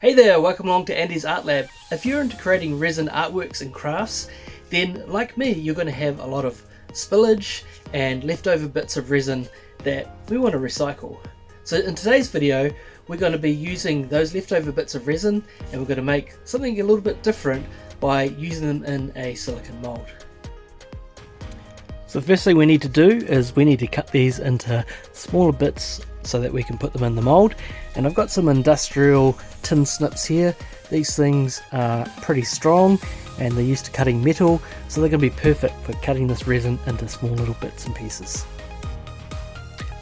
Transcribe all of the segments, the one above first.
Hey there, welcome along to Andy's Art Lab. If you're into creating resin artworks and crafts, then like me, you're going to have a lot of spillage and leftover bits of resin that we want to recycle. So in today's video, we're going to be using those leftover bits of resin and we're going to make something a little bit different by using them in a silicone mold. So the first thing we need to do is we need to cut these into smaller bits so that we can put them in the mold. And I've got some industrial tin snips here. These things are pretty strong and they're used to cutting metal, so they're going to be perfect for cutting this resin into small little bits and pieces.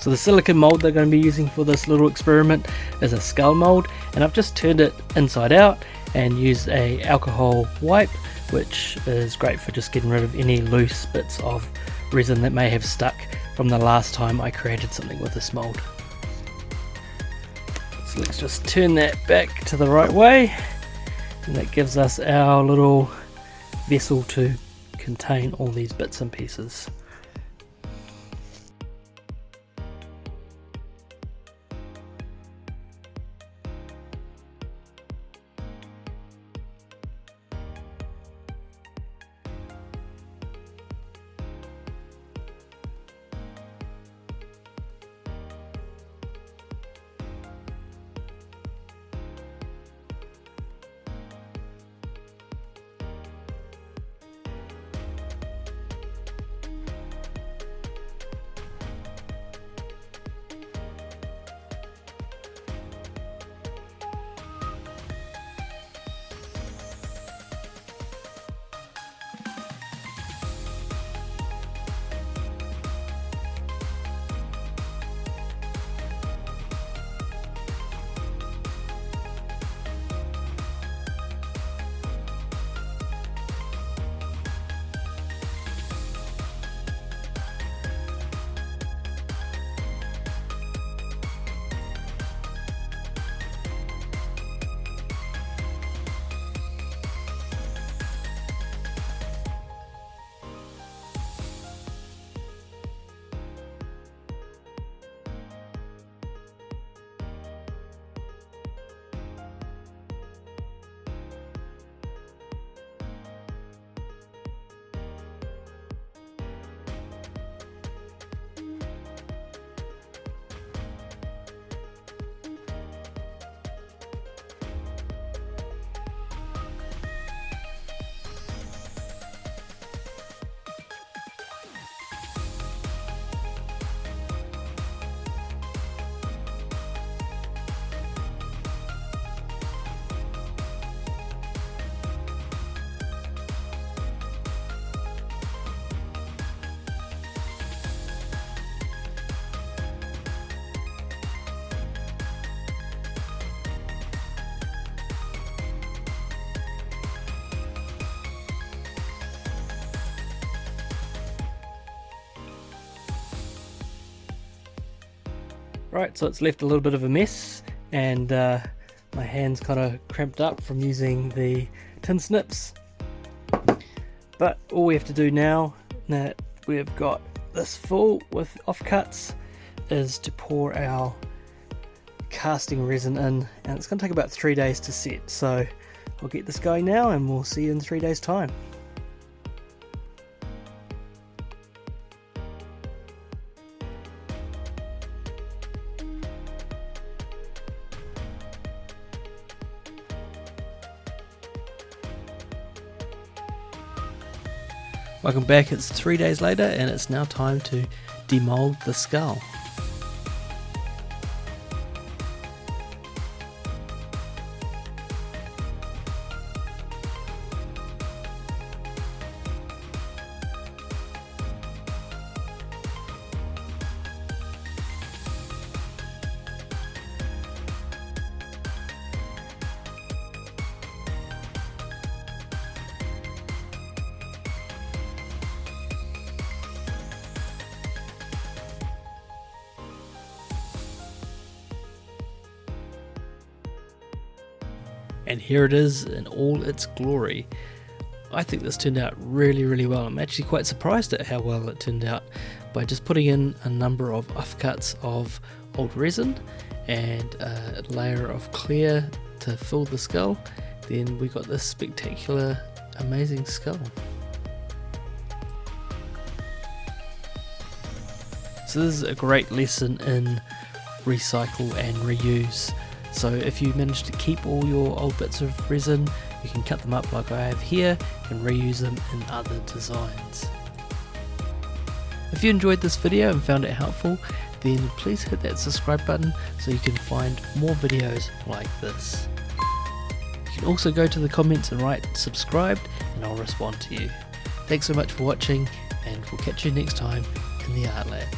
So the silicone mold they're going to be using for this little experiment is a skull mold, and I've just turned it inside out and used a alcohol wipe, which is great for just getting rid of any loose bits of resin that may have stuck from the last time I created something with this mold. So let's just turn that back to the right way, and that gives us our little vessel to contain all these bits and pieces. Right, so it's left a little bit of a mess, and my hand's kind of cramped up from using the tin snips. But all we have to do now that we've got this full with offcuts is to pour our casting resin in, and it's going to take about 3 days to set. So I'll get this going now and we'll see you in 3 days time. Welcome back, it's 3 days later and it's now time to demold the skull. And here it is in all its glory. I think this turned out really well. I'm actually quite surprised at how well it turned out by just putting in a number of offcuts of old resin and a layer of clear to fill the skull, then we got this spectacular, amazing skull. So this is a great lesson in recycle and reuse. So if you manage to keep all your old bits of resin, you can cut them up like I have here and reuse them in other designs. If you enjoyed this video and found it helpful, then please hit that subscribe button so you can find more videos like this. You can also go to the comments and write subscribed and I'll respond to you. Thanks so much for watching, and we'll catch you next time in the Art Lab.